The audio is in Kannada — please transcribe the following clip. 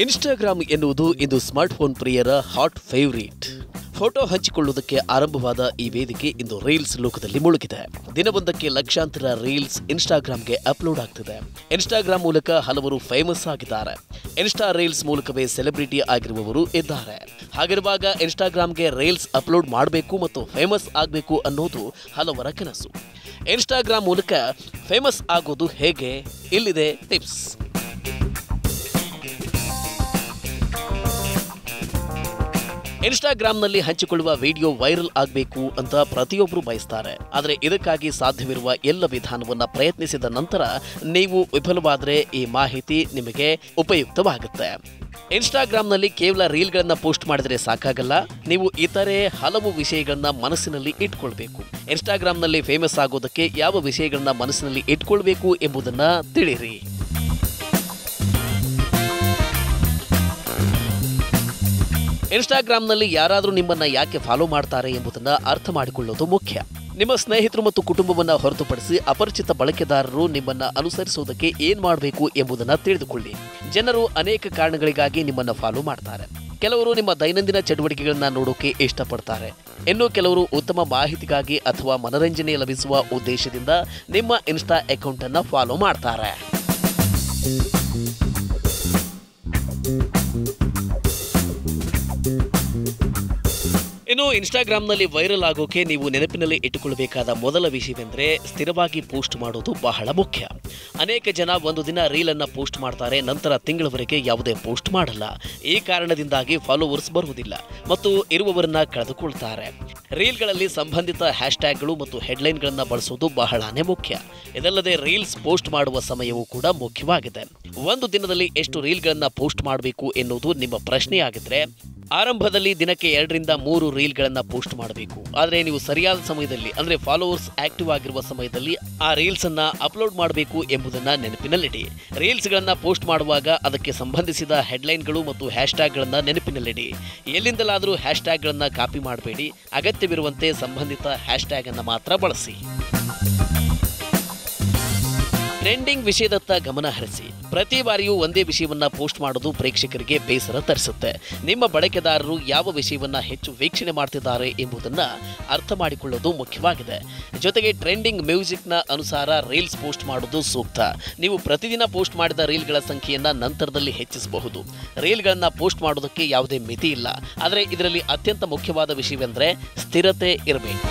ಇನ್ಸ್ಟಾಗ್ರಾಮ್ ಎನ್ನುವುದು ಇಂದು ಸ್ಮಾರ್ಟ್ಫೋನ್ ಪ್ರಿಯರ ಹಾಟ್ ಫೇವರಿಟ್. ಫೋಟೋ ಹಂಚಿಕೊಳ್ಳುವುದಕ್ಕೆ ಆರಂಭವಾದ ಈ ವೇದಿಕೆ ಇಂದು ರೀಲ್ಸ್ ಲೋಕದಲ್ಲಿ ಮುಳುಗಿದೆ. ದಿನವೊಂದಕ್ಕೆ ಲಕ್ಷಾಂತರ ರೀಲ್ಸ್ ಇನ್ಸ್ಟಾಗ್ರಾಮ್ಗೆ ಅಪ್ಲೋಡ್ ಆಗ್ತಿದೆ. ಇನ್ಸ್ಟಾಗ್ರಾಮ್ ಮೂಲಕ ಹಲವರು ಫೇಮಸ್ ಆಗಿದ್ದಾರೆ. ಇನ್ಸ್ಟಾ ರೀಲ್ಸ್ ಮೂಲಕವೇ ಸೆಲೆಬ್ರಿಟಿ ಆಗಿರುವವರು ಇದ್ದಾರೆ. ಹಾಗಿರುವಾಗ ಇನ್ಸ್ಟಾಗ್ರಾಮ್ಗೆ ರೀಲ್ಸ್ ಅಪ್ಲೋಡ್ ಮಾಡಬೇಕು ಮತ್ತು ಫೇಮಸ್ ಆಗಬೇಕು ಅನ್ನೋದು ಹಲವರ ಕನಸು. ಇನ್ಸ್ಟಾಗ್ರಾಮ್ ಮೂಲಕ ಫೇಮಸ್ ಆಗೋದು ಹೇಗೆ? ಇಲ್ಲಿದೆ ಟಿಪ್ಸ್. ಇನ್ಸ್ಟಾಗ್ರಾಮ್ನಲ್ಲಿ ಹಂಚಿಕೊಳ್ಳುವ ವಿಡಿಯೋ ವೈರಲ್ ಆಗಬೇಕು ಅಂತ ಪ್ರತಿಯೊಬ್ಬರು ಬಯಸ್ತಾರೆ. ಆದರೆ ಇದಕ್ಕಾಗಿ ಸಾಧ್ಯವಿರುವ ಎಲ್ಲ ವಿಧಾನವನ್ನು ಪ್ರಯತ್ನಿಸಿದ ನಂತರ ನೀವು ವಿಫಲವಾದರೆ ಈ ಮಾಹಿತಿ ನಿಮಗೆ ಉಪಯುಕ್ತವಾಗುತ್ತೆ. ಇನ್ಸ್ಟಾಗ್ರಾಮ್ನಲ್ಲಿ ಕೇವಲ ರೀಲ್ಗಳನ್ನು ಪೋಸ್ಟ್ ಮಾಡಿದರೆ ಸಾಕಾಗಲ್ಲ, ನೀವು ಇತರೆ ಹಲವು ವಿಷಯಗಳನ್ನ ಮನಸ್ಸಿನಲ್ಲಿ ಇಟ್ಕೊಳ್ಬೇಕು. ಇನ್ಸ್ಟಾಗ್ರಾಮ್ನಲ್ಲಿ ಫೇಮಸ್ ಆಗೋದಕ್ಕೆ ಯಾವ ವಿಷಯಗಳನ್ನ ಮನಸ್ಸಿನಲ್ಲಿ ಇಟ್ಕೊಳ್ಬೇಕು ಎಂಬುದನ್ನ ತಿಳಿಯಿರಿ. ಇನ್ಸ್ಟಾಗ್ರಾಮ್ನಲ್ಲಿ ಯಾರಾದರೂ ನಿಮ್ಮನ್ನ ಯಾಕೆ ಫಾಲೋ ಮಾಡ್ತಾರೆ ಎಂಬುದನ್ನ ಅರ್ಥ ಮಾಡಿಕೊಳ್ಳೋದು ಮುಖ್ಯ. ನಿಮ್ಮ ಸ್ನೇಹಿತರು ಮತ್ತು ಕುಟುಂಬವನ್ನ ಹೊರತುಪಡಿಸಿ ಅಪರಿಚಿತ ಬಳಕೆದಾರರು ನಿಮ್ಮನ್ನ ಅನುಸರಿಸುವುದಕ್ಕೆ ಏನ್ ಮಾಡಬೇಕು ಎಂಬುದನ್ನ ತಿಳಿದುಕೊಳ್ಳಿ. ಜನರು ಅನೇಕ ಕಾರಣಗಳಿಗಾಗಿ ನಿಮ್ಮನ್ನ ಫಾಲೋ ಮಾಡ್ತಾರೆ. ಕೆಲವರು ನಿಮ್ಮ ದೈನಂದಿನ ಚಟುವಟಿಕೆಗಳನ್ನ ನೋಡೋಕೆ ಇಷ್ಟಪಡ್ತಾರೆ. ಇನ್ನು ಕೆಲವರು ಉತ್ತಮ ಮಾಹಿತಿಗಾಗಿ ಅಥವಾ ಮನರಂಜನೆ ಲಭಿಸುವ ಉದ್ದೇಶದಿಂದ ನಿಮ್ಮ ಇನ್ಸ್ಟಾ ಅಕೌಂಟ್ ಅನ್ನ ಫಾಲೋ ಮಾಡ್ತಾರೆ. ಇನ್ನು ಇನ್ಸ್ಟಾಗ್ರಾಮ್ನಲ್ಲಿ ವೈರಲ್ ಆಗೋಕೆ ನೀವು ನೆನಪಿನಲ್ಲಿ ಇಟ್ಟುಕೊಳ್ಳಬೇಕಾದ ಮೊದಲ ವಿಷಯವೆಂದರೆ ಸ್ಥಿರವಾಗಿ ಪೋಸ್ಟ್ ಮಾಡೋದು ಬಹಳ ಮುಖ್ಯ. ಅನೇಕ ಜನ ಒಂದು ದಿನ ರೀಲ್ ಅನ್ನ ಪೋಸ್ಟ್ ಮಾಡ್ತಾರೆ, ನಂತರ ತಿಂಗಳವರೆಗೆ ಯಾವುದೇ ಪೋಸ್ಟ್ ಮಾಡಲ್ಲ. ಈ ಕಾರಣದಿಂದಾಗಿ ಫಾಲೋವರ್ಸ್ ಬರುವುದಿಲ್ಲ ಮತ್ತು ಇರುವವರನ್ನ ಕಳೆದುಕೊಳ್ತಾರೆ. ರೀಲ್ಗಳಲ್ಲಿ ಸಂಬಂಧಿತ ಹ್ಯಾಶ್ಟ್ಯಾಗ್ಗಳು ಮತ್ತು ಹೆಡ್ಲೈನ್ಗಳನ್ನು ಬಳಸೋದು ಬಹಳನೇ ಮುಖ್ಯ. ಇದಲ್ಲದೆ ರೀಲ್ಸ್ ಪೋಸ್ಟ್ ಮಾಡುವ ಸಮಯವೂ ಕೂಡ ಮುಖ್ಯವಾಗಿದೆ. ಒಂದು ದಿನದಲ್ಲಿ ಎಷ್ಟು ರೀಲ್ಗಳನ್ನು ಪೋಸ್ಟ್ ಮಾಡಬೇಕು ಎನ್ನುವುದು ನಿಮ್ಮ ಪ್ರಶ್ನೆಯಾಗಿದ್ರೆ ಆರಂಭದಲ್ಲಿ ದಿನಕ್ಕೆ 2 ರಿಂದ 3 ರೀಲ್ಗಳನ್ನು ಪೋಸ್ಟ್ ಮಾಡಬೇಕು. ಆದರೆ ನೀವು ಸರಿಯಾದ ಸಮಯದಲ್ಲಿ ಅಂದರೆ ಫಾಲೋವರ್ಸ್ ಆಕ್ಟಿವ್ ಆಗಿರುವ ಸಮಯದಲ್ಲಿ ಆ ರೀಲ್ಸ್ ಅನ್ನ ಅಪ್ಲೋಡ್ ಮಾಡಬೇಕು ಎಂಬುದನ್ನ ನೆನಪಿನಲ್ಲಿಡಿ. ರೀಲ್ಸ್ಗಳನ್ನು ಪೋಸ್ಟ್ ಮಾಡುವಾಗ ಅದಕ್ಕೆ ಸಂಬಂಧಿಸಿದ ಹೆಡ್ಲೈನ್ಗಳು ಮತ್ತು ಹ್ಯಾಶ್ಟ್ಯಾಗ್ಗಳನ್ನು ನೆನಪಿನಲ್ಲಿಡಿ. ಎಲ್ಲಿಂದಲಾದರೂ ಹ್ಯಾಶ್ಟ್ಯಾಗ್ಗಳನ್ನು ಕಾಪಿ ಮಾಡಬೇಡಿ. ಅಗತ್ಯವಿರುವಂತೆ ಸಂಬಂಧಿತ ಹ್ಯಾಶ್ಟ್ಯಾಗ್ ಅನ್ನು ಮಾತ್ರ ಬಳಸಿ. ಟ್ರೆಂಡಿಂಗ್ ವಿಷಯದತ್ತ ಗಮನ ಹರಿಸಿ. ಪ್ರತಿ ಬಾರಿಯೂ ಒಂದೇ ವಿಷಯವನ್ನ ಪೋಸ್ಟ್ ಮಾಡೋದು ಪ್ರೇಕ್ಷಕರಿಗೆ ಬೇಸರ ತರಿಸುತ್ತೆ. ನಿಮ್ಮ ಬಳಕೆದಾರರು ಯಾವ ವಿಷಯವನ್ನ ಹೆಚ್ಚು ವೀಕ್ಷಣೆ ಮಾಡ್ತಿದ್ದಾರೆ ಎಂಬುದನ್ನ ಅರ್ಥ ಮಾಡಿಕೊಳ್ಳೋದು ಮುಖ್ಯವಾಗಿದೆ. ಜೊತೆಗೆ ಟ್ರೆಂಡಿಂಗ್ ಮ್ಯೂಸಿಕ್ನ ಅನುಸಾರ ರೀಲ್ಸ್ ಪೋಸ್ಟ್ ಮಾಡೋದು ಸೂಕ್ತ. ನೀವು ಪ್ರತಿದಿನ ಪೋಸ್ಟ್ ಮಾಡಿದ ರೀಲ್ಗಳ ಸಂಖ್ಯೆಯನ್ನ ನಂತರದಲ್ಲಿ ಹೆಚ್ಚಿಸಬಹುದು. ರೀಲ್ಗಳನ್ನ ಪೋಸ್ಟ್ ಮಾಡೋದಕ್ಕೆ ಯಾವುದೇ ಮಿತಿ ಇಲ್ಲ. ಆದರೆ ಇದರಲ್ಲಿ ಅತ್ಯಂತ ಮುಖ್ಯವಾದ ವಿಷಯವೆಂದರೆ ಸ್ಥಿರತೆ ಇರಬೇಕು.